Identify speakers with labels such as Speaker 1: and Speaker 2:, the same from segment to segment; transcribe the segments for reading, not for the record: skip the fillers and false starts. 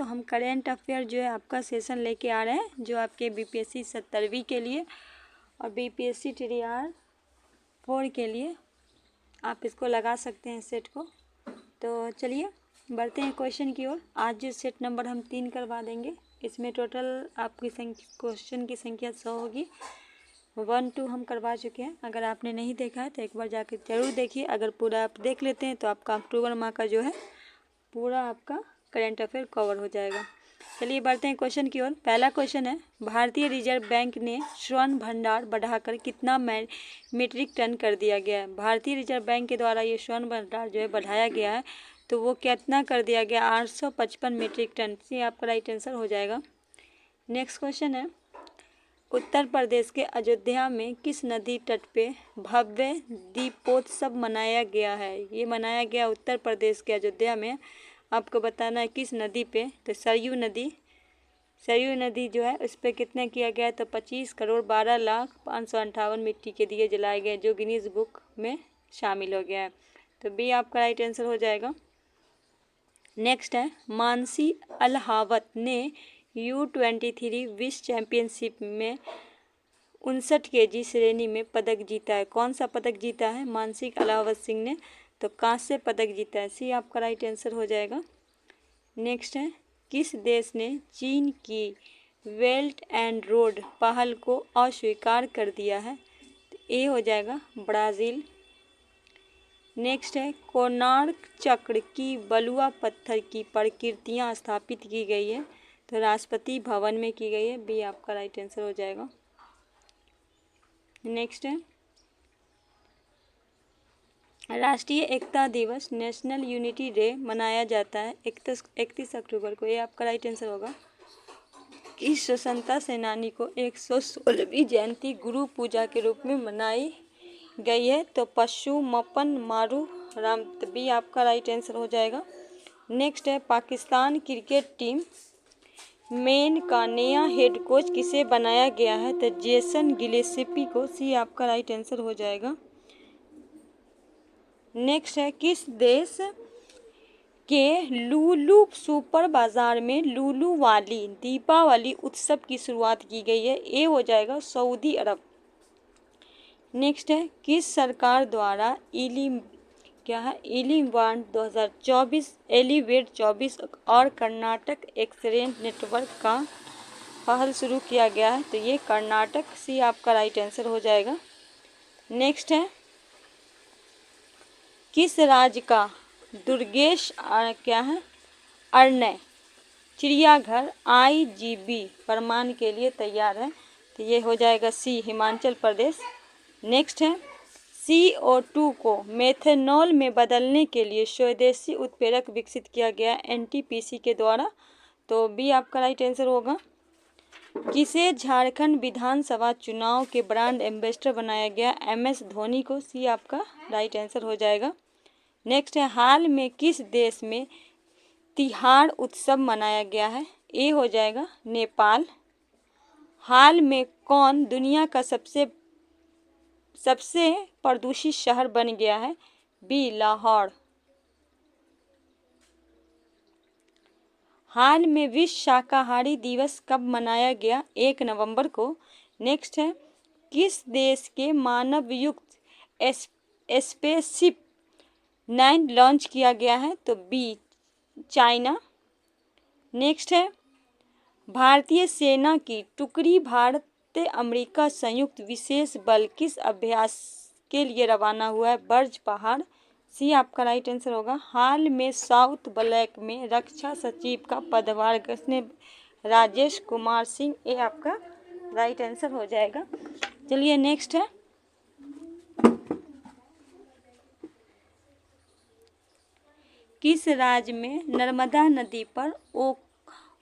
Speaker 1: तो हम current affair जो है आपका सेशन लेके आ रहे हैं, जो आपके बीपीएससी 70वीं के लिए और बीपीएससी TDR 4 के लिए आप इसको लगा सकते हैं सेट को। तो चलिए बढ़ते हैं क्वेश्चन की ओर। आज जो सेट नंबर हम 3 करवा देंगे, इसमें टोटल आपकी क्वेश्चन की संख्या 100 होगी। 1, 2 हम करवा चुके हैं। अगर आपने नहीं देखा है तो एक बार जाकर जरूर देखिए। अगर पूरा आप देख लेते हैं तो आपका अक्टूबर माह का जो है पूरा आपका करेंट अफेयर कवर हो जाएगा। चलिए बढ़ते हैं क्वेश्चन की ओर। पहला क्वेश्चन है, भारतीय रिजर्व बैंक ने स्वर्ण भंडार बढ़ाकर कितना मीट्रिक टन कर दिया गया है। भारतीय रिजर्व बैंक के द्वारा ये स्वर्ण भंडार जो है बढ़ाया गया है, तो वो कितना कर दिया गया, 855 मीट्रिक टन। ये आपका राइट आंसर हो जाएगा। नेक्स्ट क्वेश्चन है, उत्तर प्रदेश के अयोध्या में किस नदी तट पे भव्य दीपोत्सव मनाया गया है। ये मनाया गया उत्तर प्रदेश के अयोध्या में। आपको बताना है किस नदी पे, तो सरयू नदी। सरयू नदी जो है उस पर कितने किया गया है, तो 25,12,05,58 मिट्टी के दिए जलाए गए, जो गिनीज बुक में शामिल हो गया है। तो बी आपका राइट आंसर हो जाएगा। नेक्स्ट है, मानसी अल्हावत ने U23 विश्व चैंपियनशिप में 59 kg श्रेणी में पदक जीता है। कौन सा पदक जीता है मानसी अल्हावत सिंह ने, तो कांस्य पदक जीता है। सी आपका राइट आंसर हो जाएगा। नेक्स्ट है, किस देश ने चीन की बेल्ट एंड रोड पहल को अस्वीकार कर दिया है, तो ए हो जाएगा ब्राज़ील। नेक्स्ट है, कोणार्क चक्र की बलुआ पत्थर की प्रतिकृतियाँ स्थापित की गई है, तो राष्ट्रपति भवन में की गई है। बी आपका राइट आंसर हो जाएगा। नेक्स्ट है, राष्ट्रीय एकता दिवस नेशनल यूनिटी डे मनाया जाता है 31 अक्टूबर को। ये आपका राइट आंसर होगा। इस स्वतंत्रता सेनानी को 116वीं जयंती गुरु पूजा के रूप में मनाई गई है, तो पशुमपन मारू राम। बी आपका राइट आंसर हो जाएगा। नेक्स्ट है, पाकिस्तान क्रिकेट टीम मेन का नया हेड कोच किसे बनाया गया है, तो जेसन गिलेस्पी को। सी आपका राइट आंसर हो जाएगा। नेक्स्ट है, किस देश के लुलु सुपर बाजार में लुलु वाली दीपावली उत्सव की शुरुआत की गई है। ए हो जाएगा सऊदी अरब। नेक्स्ट है, किस सरकार द्वारा एलिवेंट 2024 और कर्नाटक एक्सप्रेस नेटवर्क का पहल शुरू किया गया है, तो ये कर्नाटक। सी आपका राइट आंसर हो जाएगा। नेक्स्ट है, किस राज्य का दुर्गेश अरण्य चिड़ियाघर IGB प्रमाण के लिए तैयार है, तो ये हो जाएगा सी हिमाचल प्रदेश। नेक्स्ट है, CO2 को मेथनॉल में बदलने के लिए स्वदेशी उत्प्रेरक विकसित किया गया NTPC के द्वारा, तो बी आपका राइट आंसर होगा। किसे झारखंड विधानसभा चुनाव के ब्रांड एम्बेसडर बनाया गया, MS धोनी को। सी आपका राइट आंसर हो जाएगा। नेक्स्ट है, हाल में किस देश में तिहाड़ उत्सव मनाया गया है। ए हो जाएगा नेपाल। हाल में कौन दुनिया का सबसे प्रदूषित शहर बन गया है, बी लाहौर। हाल में विश्व शाकाहारी दिवस कब मनाया गया, 1 नवंबर को। नेक्स्ट है, किस देश के मानवयुक्त स्पेसशिप 9 लॉन्च किया गया है, तो बी चाइना। नेक्स्ट है, भारतीय सेना की टुकड़ी भारत अमेरिका संयुक्त विशेष बल किस अभ्यास के लिए रवाना हुआ है, बर्ज पहाड़। सी आपका राइट आंसर होगा। हाल में साउथ ब्लैक में रक्षा सचिव का पदभार किसने, राजेश कुमार सिंह। ये आपका राइट आंसर हो जाएगा। चलिए नेक्स्ट है, किस राज्य में नर्मदा नदी पर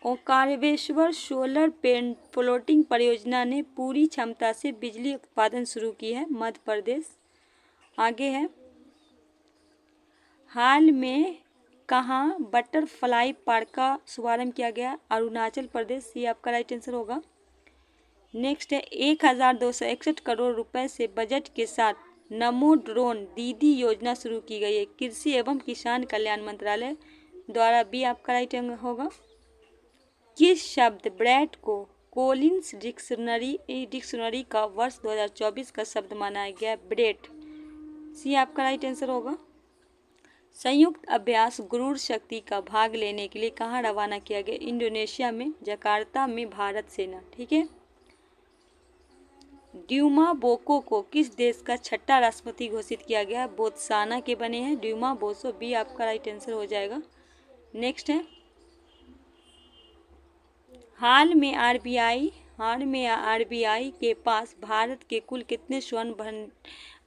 Speaker 1: ओंकारेश्वर सोलर फ्लोटिंग परियोजना ने पूरी क्षमता से बिजली उत्पादन शुरू की है, मध्य प्रदेश। आगे है, हाल में कहाँ बटरफ्लाई पार्क का शुभारंभ किया गया, अरुणाचल प्रदेश। ये आपका राइट आंसर होगा। नेक्स्ट है, 1261 करोड़ रुपए से बजट के साथ नमो ड्रोन दीदी योजना शुरू की गई है, कृषि एवं किसान कल्याण मंत्रालय द्वारा। बी आपका राइट होगा। किस शब्द ब्रेड को कोलिन्स डिक्शनरी का वर्ष 2024 का शब्द माना गया? ब्रेड। सी आपका राइट आंसर होगा। संयुक्त अभ्यास गरुड़ शक्ति का भाग लेने के लिए कहाँ रवाना किया गया? इंडोनेशिया में, जकार्ता में भारत सेना। ठीक है। ड्यूमा बोको को किस देश का छठा राष्ट्रपति घोषित किया गया? बोत्सवाना के बने हैं ड्यूमा बोसो। बी आपका राइट आंसर हो जाएगा। नेक्स्ट है, हाल में आरबीआई के पास भारत के कुल कितने स्वर्ण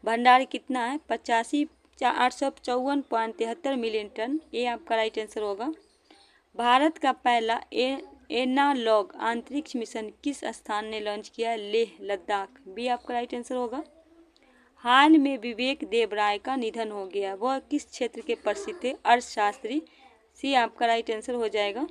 Speaker 1: भंडार कितना है? 85,854.73 मिलियन टन। ये आपका राइट आंसर होगा। भारत का पहला एनालॉग अंतरिक्ष मिशन किस स्थान ने लॉन्च किया? लेह लद्दाख। बी आपका राइट आंसर होगा। हाल में विवेक देबराय का निधन हो गया, वह किस क्षेत्र के प्रसिद्ध थे? अर्थशास्त्री। सी आपका राइट आंसर हो जाएगा।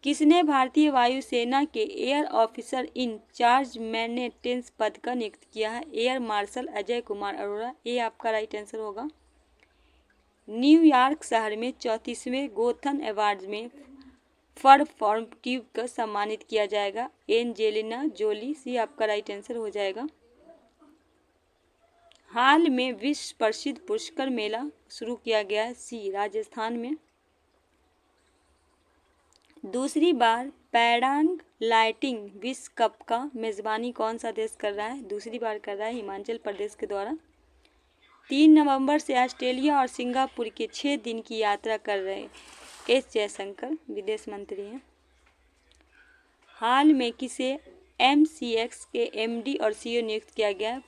Speaker 1: किसने भारतीय वायुसेना के air officer in charge maintenance पद का नियुक्त किया है? Air marshal Ajay Kumar Arora. ये आपका राइट आंसर होगा। न्यूयॉर्क शहर में 34वें गोथन अवार्ड में परफॉर्मेटिव को सम्मानित किया जाएगा? Angelina Jolie. सी आपका राइट आंसर हो जाएगा। हाल में विश्व प्रसिद्ध पुष्कर मेला शुरू किया गया है? सी राजस्थान में। दूसरी बार पैरांग लाइटिंग विश्व कप का मेजबानी कौन सा देश कर रहा है? दूसरी बार कर रहा है हिमाचल प्रदेश के द्वारा। 3 नवंबर से ऑस्ट्रेलिया और सिंगापुर के 6 दिन की यात्रा कर रहे एस जयशंकर, विदेश मंत्री हैं। हाल में किसे MCX के MD और CEO नियुक्त किया गया?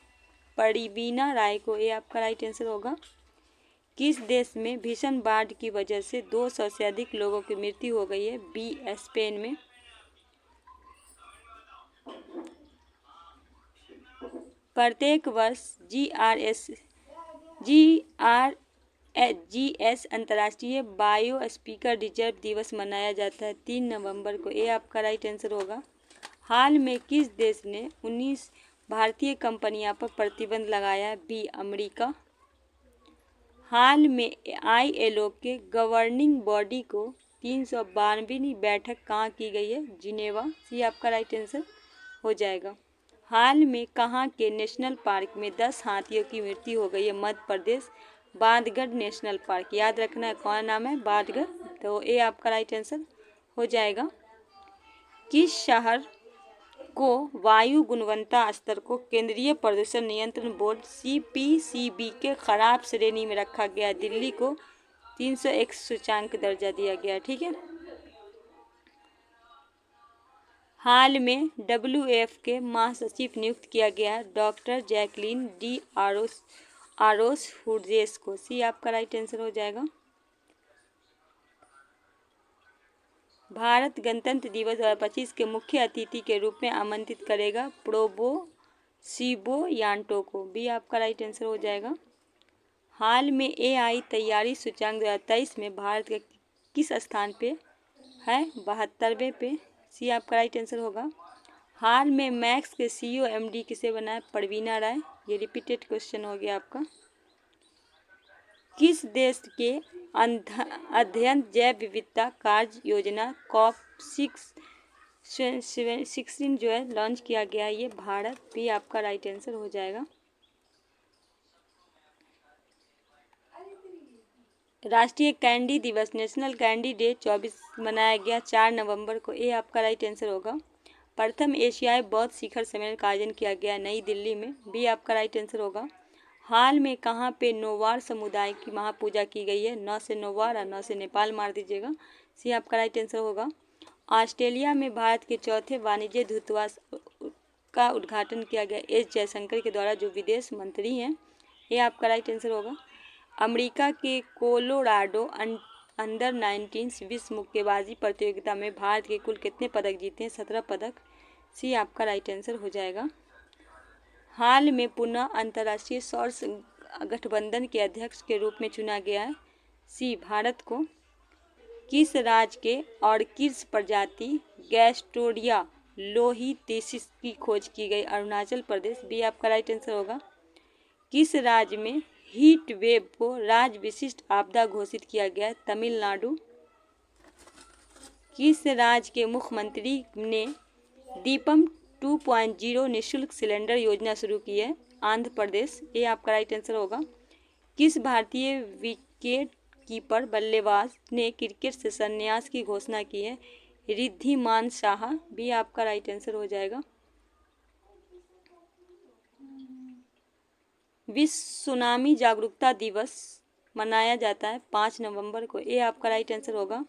Speaker 1: परवीना राय को। ये आपका राइट आंसर होगा। किस देश में भीषण बाढ़ की वजह से 200 से अधिक लोगों की मृत्यु हो गई है? बी स्पेन में। प्रत्येक वर्ष GS अंतर्राष्ट्रीय बायोस्फीयर रिजर्व दिवस मनाया जाता है 3 नवंबर को। ये आपका राइट आंसर होगा। हाल में किस देश ने 19 भारतीय कंपनियों पर प्रतिबंध लगाया है? B America. हाल में ILO के गवर्निंग बॉडी को 392वीं बैठक कहाँ की गई है? जिनेवा। सी आपका राइट आंसर हो जाएगा। हाल में कहाँ के नेशनल पार्क में 10 हाथियों की मृत्यु हो गई है? Madhya Pradesh, Bandhavgarh national park. याद रखना है कौन नाम है? बांधवगढ़। तो ये आपका राइट आंसर हो जाएगा। किस शहर को वायु गुणवत्ता स्तर को केंद्रीय प्रदूषण नियंत्रण बोर्ड CPCB के खराब श्रेणी में रखा गया? दिल्ली को 301 सूचांक दर्जा दिया गया। ठीक है। हाल में WF के महासचिव नियुक्त किया गया डॉक्टर जैकलीन डी आरोस हुर्जेस को। सी आपका राइट आंसर हो जाएगा। भारत गणतंत्र दिवस 2025 के मुख्य अतिथि के रूप में आमंत्रित करेगा प्रोबो शिबो यांटो को। भी आपका राइट आंसर हो जाएगा। हाल में AI तैयारी सूचांक 2023 में भारत के किस स्थान पे है? 72वें पे। सी आपका राइट आंसर होगा। हाल में मैक्स के CEO MD किसे बना है? परवीना राय। ये रिपीटेड क्वेश्चन हो गया आपका। किस देश के अध्ययन जैव विविधता कार्य योजना COP16 जो है लॉन्च किया गया? ये भारत। भी आपका राइट आंसर हो जाएगा। राष्ट्रीय कैंडी दिवस नेशनल कैंडी डे 24 मनाया गया 4 नवंबर को। ये आपका राइट आंसर होगा। प्रथम एशियाई बौद्ध शिखर सम्मेलन का आयोजन किया गया नई दिल्ली में। भी आपका राइट आंसर होगा। हाल में कहाँ पे नौवार समुदाय की महापूजा की गई है? 9 से नौवार और 9 से नेपाल मार दीजिएगा। सी आपका राइट आंसर होगा। ऑस्ट्रेलिया में भारत के चौथे वाणिज्य दूतावास का उद्घाटन किया गया एस जयशंकर के द्वारा, जो विदेश मंत्री हैं। ये आपका राइट आंसर होगा। अमेरिका के कोलोराडो अंडर 19 विश्व मुक्केबाजी प्रतियोगिता में भारत के कुल कितने पदक जीते हैं? 17 पदक। सी आपका राइट आंसर हो जाएगा। हाल में पुनः अंतर्राष्ट्रीय सौर गठबंधन के अध्यक्ष के रूप में चुना गया है? सी भारत को। किस राज्य के ऑर्किड्स प्रजाति गैस्टोरिया लोहितेसिस की खोज की गई? अरुणाचल प्रदेश। भी आपका राइट आंसर होगा। किस राज्य में हीट वेव को राज्य विशिष्ट आपदा घोषित किया गया है? तमिलनाडु। किस राज्य के मुख्यमंत्री ने दीपम 2.0 निःशुल्क सिलेंडर योजना शुरू की है? आंध्र प्रदेश। ये आपका राइट आंसर होगा। किस भारतीय विकेट कीपर बल्लेबाज ने क्रिकेट से संन्यास की घोषणा की है? रिद्धिमान शाह। भी आपका राइट आंसर हो जाएगा। विश्व सुनामी जागरूकता दिवस मनाया जाता है 5 नवंबर को। ये आपका राइट आंसर होगा।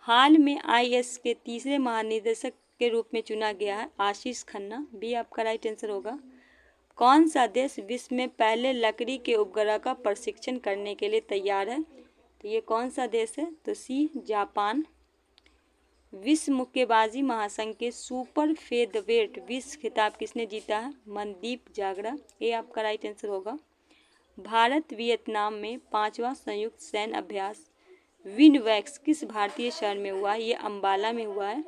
Speaker 1: हाल में आईएएस के तीसरे महानिदेशक के रूप में चुना गया है आशीष खन्ना। भी आपका राइट आंसर होगा। कौन सा देश विश्व में पहले लकड़ी के उपग्रह का परीक्षण करने के लिए तैयार है? तो ये कौन सा देश है? तो सी जापान। विश्व मुक्केबाजी महासंघ के सुपर फेदरवेट विश्व खिताब किसने जीता है? मनदीप जागरा। ये आपका राइट आंसर होगा। भारत वियतनाम में 5वां संयुक्त सैन्य अभ्यास विनवैक्स किस भारतीय शहर में हुआ? ये अंबाला में हुआ है।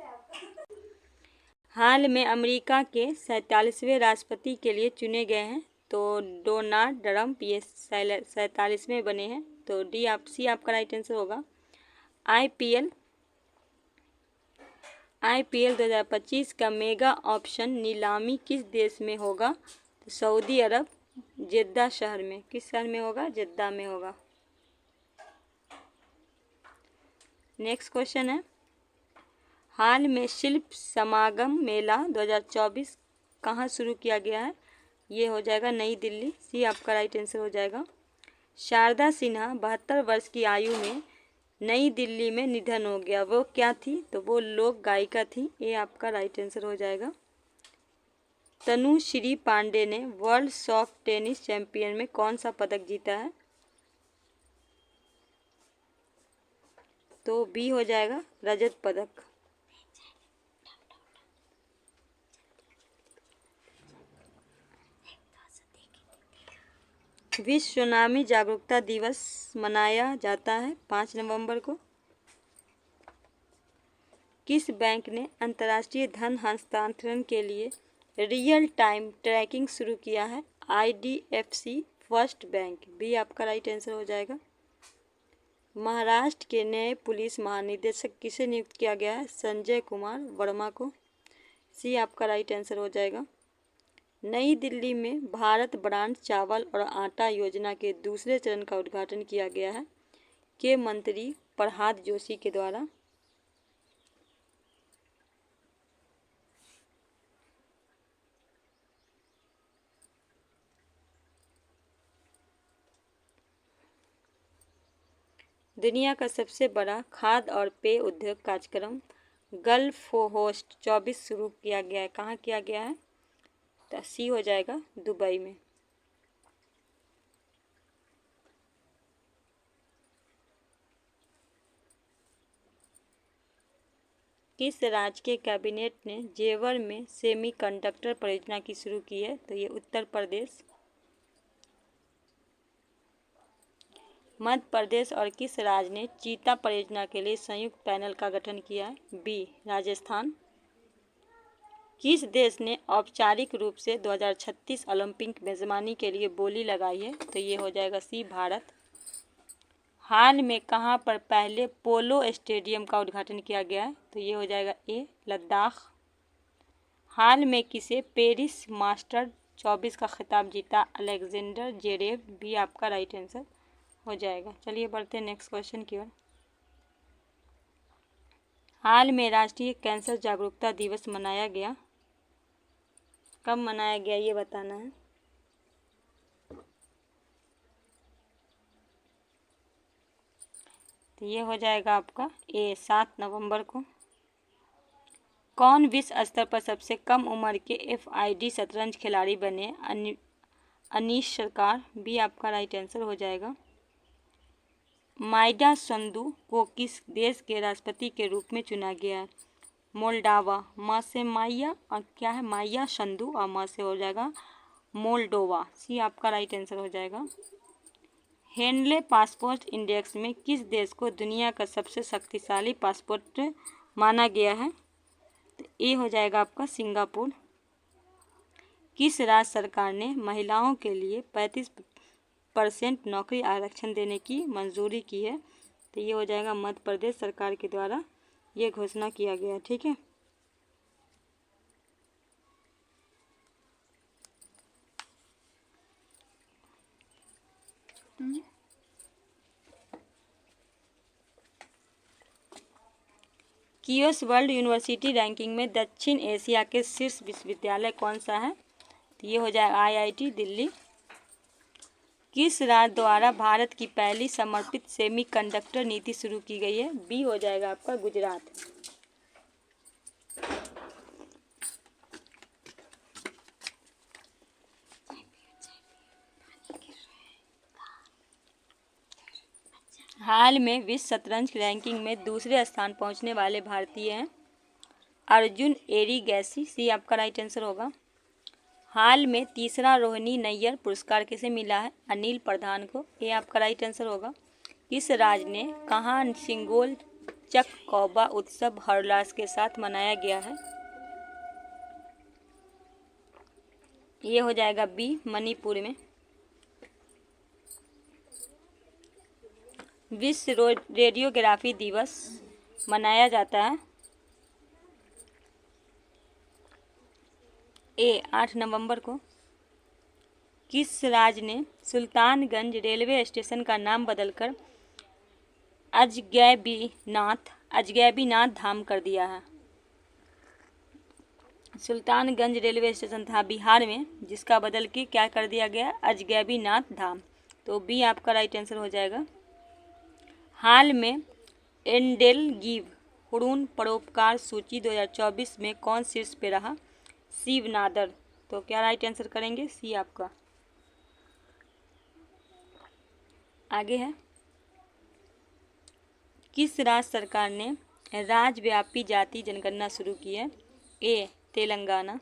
Speaker 1: हाल में अमेरिका के 47वें राष्ट्रपति के लिए चुने गए हैं तो डोनाल्ड ट्रंप ये 47वें बने हैं। तो सी आपका राइट आंसर होगा। आईपीएल 2025 का मेगा ऑप्शन नीलामी किस देश में होगा? तो सऊदी अरब, जेद्दा शहर में। किस शहर में होगा? जेद्दा में होगा। नेक्स्ट क्वेश्चन है, हाल में शिल्प समागम मेला 2024 कहाँ शुरू किया गया है? ये हो जाएगा नई दिल्ली। सी आपका राइट आंसर हो जाएगा। शारदा सिन्हा 72 वर्ष की आयु में नई दिल्ली में निधन हो गया। वो क्या थी? तो वो लोक गायिका थी। ये आपका राइट आंसर हो जाएगा। तनुश्री पांडे ने वर्ल्ड सॉफ्ट टेनिस चैंपियन में कौन सा पदक जीता है? तो बी हो जाएगा रजत पदक। विश्व सुनामी जागरूकता दिवस मनाया जाता है 5 नवंबर को। किस बैंक ने अंतर्राष्ट्रीय धन हस्तांतरण के लिए रियल टाइम ट्रैकिंग शुरू किया है? IDFC first bank. भी आपका राइट आंसर हो जाएगा। महाराष्ट्र के नए पुलिस महानिदेशक किसे नियुक्त किया गया है? संजय कुमार वर्मा को। सी आपका राइट आंसर हो जाएगा। नई दिल्ली में भारत ब्रांड चावल और आटा योजना के दूसरे चरण का उद्घाटन किया गया है के मंत्री प्रह्लाद जोशी के द्वारा। दुनिया का सबसे बड़ा खाद्य और पेय उद्योग कार्यक्रम गल्फ होस्ट 24 शुरू किया गया है। कहाँ किया गया है? तो सी हो जाएगा दुबई में। किस राज्य के कैबिनेट ने जेवर में सेमीकंडक्टर परियोजना की शुरू की है? तो ये उत्तर प्रदेश। मध्य प्रदेश और किस राज्य ने चीता परियोजना के लिए संयुक्त पैनल का गठन किया है? बी राजस्थान। किस देश ने औपचारिक रूप से 2036 ओलंपिक मेजबानी के लिए बोली लगाई है? तो ये हो जाएगा सी भारत। हाल में कहाँ पर पहले पोलो स्टेडियम का उद्घाटन किया गया है? तो ये हो जाएगा ए लद्दाख। हाल में किसे पेरिस मास्टर 24 का खिताब जीता? Alexander Zverev. भी आपका राइट आंसर हो जाएगा। चलिए बढ़ते हैं नेक्स्ट क्वेश्चन की ओर। हाल में राष्ट्रीय कैंसर जागरूकता दिवस मनाया गया। कब मनाया गया ये बताना है। तो ये हो जाएगा आपका ए 7 नवंबर को। कौन विश्व स्तर पर सबसे कम उम्र के FID शतरंज खिलाड़ी बने? अनीश सरकार। भी आपका राइट आंसर हो जाएगा। माइदा संधू को किस देश के राष्ट्रपति के रूप में चुना गया है? मोल्डावा। माँ से माइया और क्या है? माइया संधू और माँ से हो जाएगा मोल्डोवा। सी आपका राइट आंसर हो जाएगा। हेनले पासपोर्ट इंडेक्स में किस देश को दुनिया का सबसे शक्तिशाली पासपोर्ट माना गया है? तो ये हो जाएगा आपका सिंगापुर। किस राज्य सरकार ने महिलाओं के लिए 35% नौकरी आरक्षण देने की मंजूरी की है? तो ये हो जाएगा मध्य प्रदेश सरकार के द्वारा ये घोषणा किया गया। ठीक है, कियोस वर्ल्ड यूनिवर्सिटी रैंकिंग में दक्षिण एशिया के शीर्ष विश्वविद्यालय कौन सा है? तो ये हो जाएगा आईआईटी दिल्ली। किस राज्य द्वारा भारत की पहली समर्पित सेमीकंडक्टर नीति शुरू की गई है? बी हो जाएगा आपका गुजरात। हाल में विश्व शतरंज रैंकिंग में दूसरे स्थान पहुंचने वाले भारतीय हैं अर्जुन एरिगैसी। सी आपका राइट आंसर होगा। हाल में तीसरा रोहिणी नैयर पुरस्कार किसे मिला है? अनिल प्रधान को। ये आपका राइट आंसर होगा। किस राज्य ने कहाँ सिंगोल चककौबा उत्सव हर्षोल्लास के साथ मनाया गया है? ये हो जाएगा बी मणिपुर में। विश्व रेडियोग्राफी दिवस मनाया जाता है ए 8 नवंबर को। किस राज्य ने सुल्तानगंज रेलवे स्टेशन का नाम बदलकर अजगैबीनाथ धाम कर दिया है? सुल्तानगंज रेलवे स्टेशन था बिहार में, जिसका बदल के क्या कर दिया गया? अजगैबीनाथ धाम। तो बी आपका राइट आंसर हो जाएगा। हाल में एंडेल गिव हुरून परोपकार सूची 2024 में कौन शीर्ष पे रहा? शिव नादर। तो क्या राइट आंसर करेंगे? सी आपका। आगे है, किस राज्य सरकार ने राज्यव्यापी जाति जनगणना शुरू की है? ए तेलंगाना।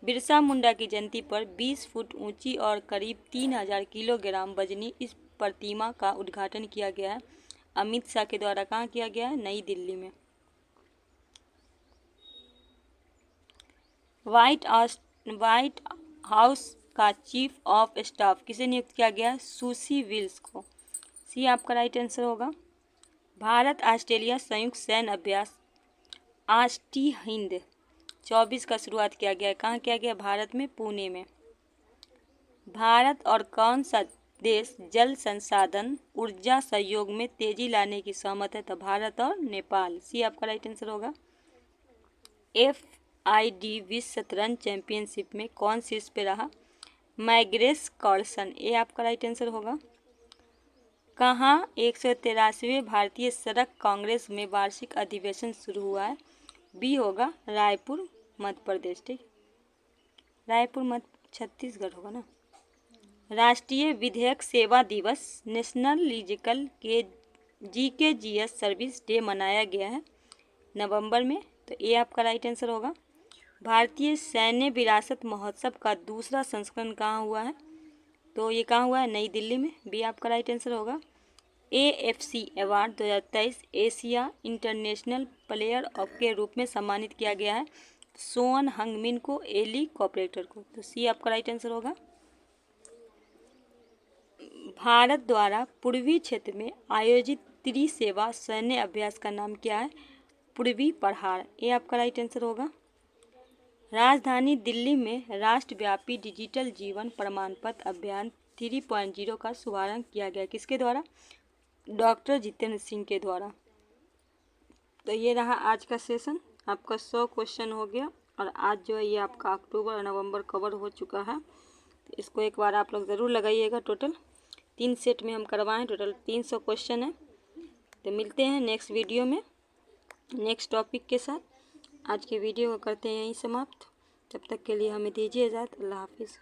Speaker 1: बिरसा मुंडा की जयंती पर 20 फुट ऊंची और करीब 3000 किलोग्राम वजनी इस प्रतिमा का उद्घाटन किया गया है अमित शाह के द्वारा। कहाँ किया गया है? नई दिल्ली में। व्हाइट हाउस का चीफ ऑफ स्टाफ किसे नियुक्त किया गया? सुशी विल्स को। सी आपका राइट आंसर होगा। भारत ऑस्ट्रेलिया संयुक्त सैन्य अभ्यास आष्टी हिंद 24 का शुरुआत किया गया है। कहाँ किया गया? भारत में, पुणे में। भारत और कौन सा देश जल संसाधन ऊर्जा सहयोग में तेजी लाने की सहमत है? तो भारत और नेपाल। सी आपका राइट आंसर होगा। FID विश्व शतरंज चैंपियनशिप में कौन शीर्ष पे रहा? मैग्रेस कार्लसन। ये आपका राइट आंसर होगा। कहाँ 183वें भारतीय सड़क कांग्रेस में वार्षिक अधिवेशन शुरू हुआ है? बी होगा रायपुर मध्य प्रदेश। ठीक, रायपुर छत्तीसगढ़ होगा ना। राष्ट्रीय विधिक सेवा दिवस नेशनल लीजिकल के GKGS सर्विस डे मनाया गया है नवंबर में। तो ये आपका राइट आंसर होगा। भारतीय सैन्य विरासत महोत्सव का दूसरा संस्करण कहाँ हुआ है? तो ये कहाँ हुआ है? नई दिल्ली में। बी आपका राइट आंसर होगा। AFC award 2023 Asia international player of के रूप में सम्मानित किया गया है सोन हंगमिन को, एली कॉपरेटर को। तो सी आपका राइट आंसर होगा। भारत द्वारा पूर्वी क्षेत्र में आयोजित त्रिसेवा सैन्य अभ्यास का नाम क्या है? पूर्वी पहाड़। ये आपका राइट आंसर होगा। राजधानी दिल्ली में राष्ट्रव्यापी डिजिटल जीवन प्रमाण पत्र अभियान 3.0 का शुभारंभ किया गया। किसके द्वारा? डॉक्टर जितेंद्र सिंह के द्वारा। तो ये रहा आज का सेशन। आपका 100 क्वेश्चन हो गया और आज जो है ये आपका अक्टूबर और नवंबर कवर हो चुका है। तो इसको एक बार आप लोग ज़रूर लगाइएगा। टोटल 3 सेट में हम करवाएं, टोटल 300 क्वेश्चन है। तो मिलते हैं नेक्स्ट वीडियो में नेक्स्ट टॉपिक के साथ। आज के वीडियो को करते हैं यहीं समाप्त। तब तक के लिए हमें दीजिए इजाज़त। अल्लाह हाफिज़।